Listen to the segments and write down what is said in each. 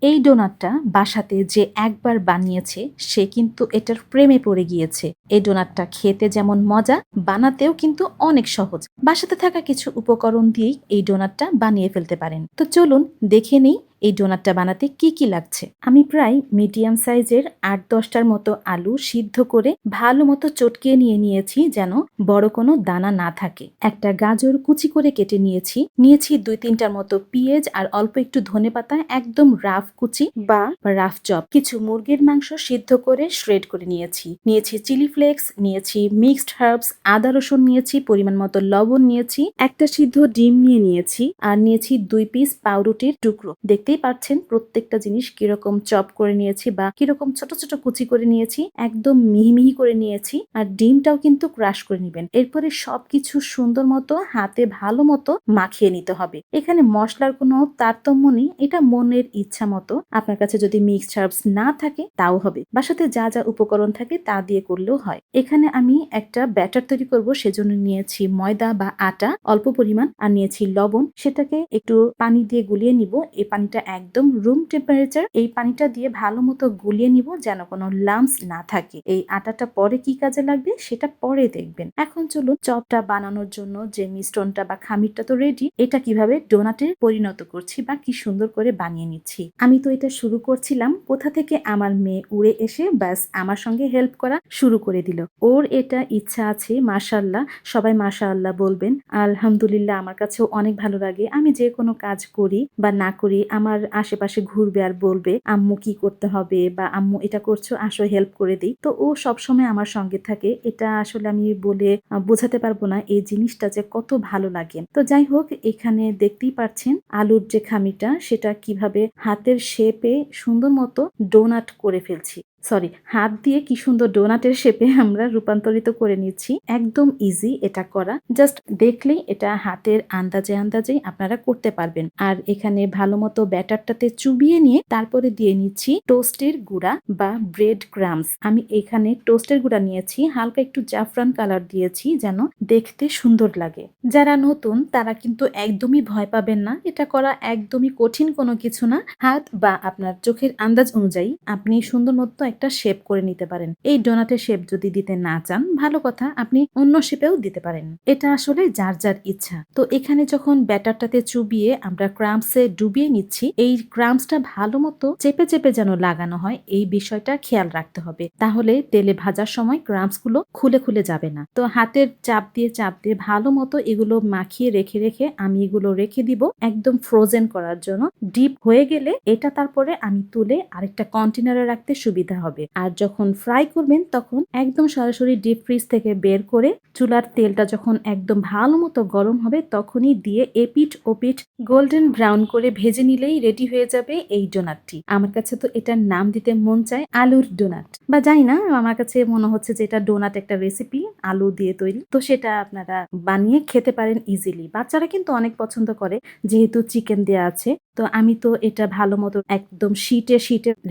এই ডোনাটটা বাসাতে যে একবার বানিয়েছে সে কিন্তু এটার প্রেমে পড়ে গিয়েছে। এই ডোনাটটা খেতে যেমন মজা, বানাতেও কিন্তু অনেক সহজ। বাসাতে থাকা কিছু উপকরণ দিয়েই এই ডোনাটটা বানিয়ে ফেলতে পারেন। তো চলুন দেখে নিই এই ডোনাটটা বানাতে কি কি লাগছে। আমি প্রায় মিডিয়াম সাইজের ৮-১০টার মতো আলু সিদ্ধ করে ভালো মতো চটকিয়ে নিয়েছি যেন বড় কোনো দানা না থাকে। একটা গাজর কুচি করে কেটে নিয়েছি ২-৩টার মতো পেঁয়াজ আর অল্প একটু ধনেপাতা একদম রাফ কুচি বা রাফ চপ। কিছু মুরগির মাংস সিদ্ধ করে শ্রেড করে নিয়েছি চিলি ফ্লেক্স, নিয়েছি মিক্সড হার্বস, আদা রসুন নিয়েছি, পরিমাণ মতো লবণ নিয়েছি, একটা সিদ্ধ ডিম নিয়েছি আর নিয়েছি ২ পিস পাউরুটির টুকরো। দেখতেই পাচ্ছেন প্রত্যেকটা জিনিস কিরকম চপ করে নিয়েছি বা কিরকম ছোট ছোট কুচি করে নিয়েছি, একদম মিহি করে নিয়েছি। আর ডিমটাও কিন্তু ক্রাশ করে নিবেন। এরপরে সবকিছু সুন্দর মতো হাতে ভালো মতো মাখিয়ে নিতে হবে। এখানে মশলার কোনো তারতম্য নেই, এটা মনের ইচ্ছা মতো। আপনার কাছে যদি মিক্সড হার্বস না থাকে তাও হবে, বাসাতে যা যা উপকরণ থাকে তা দিয়ে করলেও হয়। এখানে আমি একটা ব্যাটার তৈরি করব, সেজন্য নিয়েছি ময়দা বা আটা অল্প পরিমাণ আর নিয়েছি লবণ। সেটাকে একটু পানি দিয়ে গুলিয়ে নিব। এই পানিটা একদম রুম টেম্পারেচার। এই পানিটা দিয়ে ভালো মতো গুলিয়ে নিব যেন কোনো লাম্পস না থাকে। এই আটাটা পরে কি কাজে লাগবে সেটা পরে দেখবেন। এখন চলুন চপটা বানানোর জন্য যে মিশ্রণটা বা খামিরটা তো রেডি, এটা কিভাবে ডোনাটে পরিণত করছি বা কি সুন্দর করে বানিয়ে নিচ্ছি। আমি তো এটা শুরু করছিলাম, কোথা থেকে আমার মেয়ে উড়ে এসে ব্যাস আমার সঙ্গে হেল্প করা শুরু করে দিল। ওর এটা ইচ্ছা আছে, মাশাআল্লাহ, সবাই মাশাআল্লাহ বলবেন। আলহামদুলিল্লাহ, আমার কাছেও অনেক ভালো লাগে। আমি যে কোনো কাজ করি বা না করি আমার আশেপাশে ঘুরবে আর বলবে আম্মু কি করতে হবে বা আম্মু এটা করছো, আসো হেল্প করে দিই। তো ও সবসময় আমার সঙ্গে থাকে। এটা আসলে আমি বলে বোঝাতে পারবো না এই জিনিসটা যে কত ভালো লাগে। তো যাই হোক, এখানে দেখতেই পাচ্ছেন আলুর যে খামিটা সেটা কিভাবে হাতের শেপে সুন্দর মতো ডোনাট করে ফেলছি। সরি, হাত দিয়ে কি সুন্দর ডোনাটের শেপে আমরা রূপান্তরিত করে নিচ্ছি। একদম ইজি এটা করা, জাস্ট দেখলেই এটা হাতের আন্দাজেই আপনারা করতে পারবেন। আর এখানে ভালো মতো ব্যাটারটাতে চুবিয়ে নিয়ে তারপরে দিয়ে নিচ্ছি টোস্টের গুঁড়া বা ব্রেড ক্রামস। আমি এখানে টোস্টের গুঁড়া নিয়েছি, হালকা একটু জাফরান কালার দিয়েছি যেন দেখতে সুন্দর লাগে। যারা নতুন তারা কিন্তু একদমই ভয় পাবেন না, এটা করা একদমই কঠিন কোনো কিছু না। হাত বা আপনার চোখের আন্দাজ অনুযায়ী আপনি সুন্দর মতো একটা শেপ করে নিতে পারেন। এই ডোনাটের শেপ যদি দিতে না চান ভালো কথা, আপনি অন্য শেপেও দিতে পারেন। এটা আসলে যার যার ইচ্ছা। তো এখানে যখন ব্যাটারটাতে চুবিয়ে আমরা ক্রাম্পসে ডুবিয়ে নিচ্ছি, এই ক্রাম্পসটা ভালো মতো চেপে যেন লাগানো হয় এই বিষয়টা খেয়াল রাখতে হবে, তাহলে তেলে ভাজার সময় ক্রাম্পস গুলো খুলে যাবে না। তো হাতের চাপ দিয়ে ভালো মতো এগুলো মাখিয়ে রেখে আমি এগুলো রেখে দিব একদম ফ্রোজেন করার জন্য। ডিপ হয়ে গেলে এটা তারপরে আমি তুলে আরেকটা কন্টেনারে রাখতে সুবিধা হবে। আর যখন ফ্রাই করবেন তখন একদম সরাসরি ডিপ ফ্রিজ থেকে বের করে চুলার তেলটা যখন একদম ভালো মতো গরম হবে তখনই দিয়ে এপিঠ ওপিঠ গোল্ডেন ব্রাউন করে ভেজে নিলেই রেডি হয়ে যাবে এই ডোনাটটি। আমার কাছে তো এটার নাম দিতে মন চায় আলুর ডোনাট, বা জানি না, আমার কাছে মনে হচ্ছে যে এটা ডোনাট একটা রেসিপি আলু দিয়ে তৈরি। তো সেটা আপনারা বানিয়ে খেতে পারেন ইজিলি। বাচ্চারা কিন্তু অনেক পছন্দ করে যেহেতু চিকেন দেয়া আছে। তো আমি তো এটা ভালো মতো একদম শীটে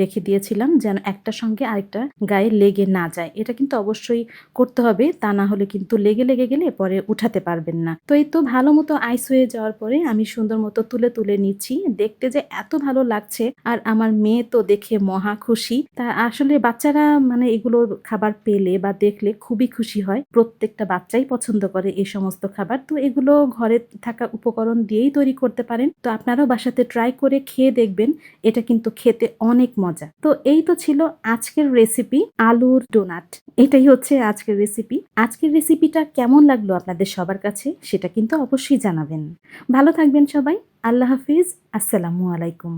রেখে দিয়েছিলাম যেন একটা সঙ্গে আরেকটা গায়ে লেগে না যায়। এটা কিন্তু অবশ্যই করতে হবে, তা না হলে কিন্তু লেগে গেলে পরে উঠাতে পারবেন না। তো এই তো ভালো মতো আইস হয়ে যাওয়ার পরে আমি সুন্দর মতো তুলে নিচ্ছি। দেখতে যে এত ভালো লাগছে আর আমার মেয়ে তো দেখে মহা খুশি। তা আসলে বাচ্চারা মানে এগুলো খাবার পেলে বা দেখলে খুবই খুশি হয়। প্রত্যেকটা বাচ্চাই পছন্দ করে এই সমস্ত খাবার। তো এগুলো ঘরে থাকা উপকরণ দিয়েই তৈরি করতে পারেন। তো আপনারাও বাসাতে ট্রাই করে খেয়ে দেখবেন, এটা কিন্তু খেতে অনেক মজা। তো এই তো ছিল আজকের রেসিপি আলুর ডোনাট। এটাই হচ্ছে আজকের রেসিপি। আজকের রেসিপিটা কেমন লাগলো আপনাদের সবার কাছে সেটা কিন্তু অবশ্যই জানাবেন। ভালো থাকবেন সবাই। আল্লাহ হাফিজ। আসসালামু আলাইকুম।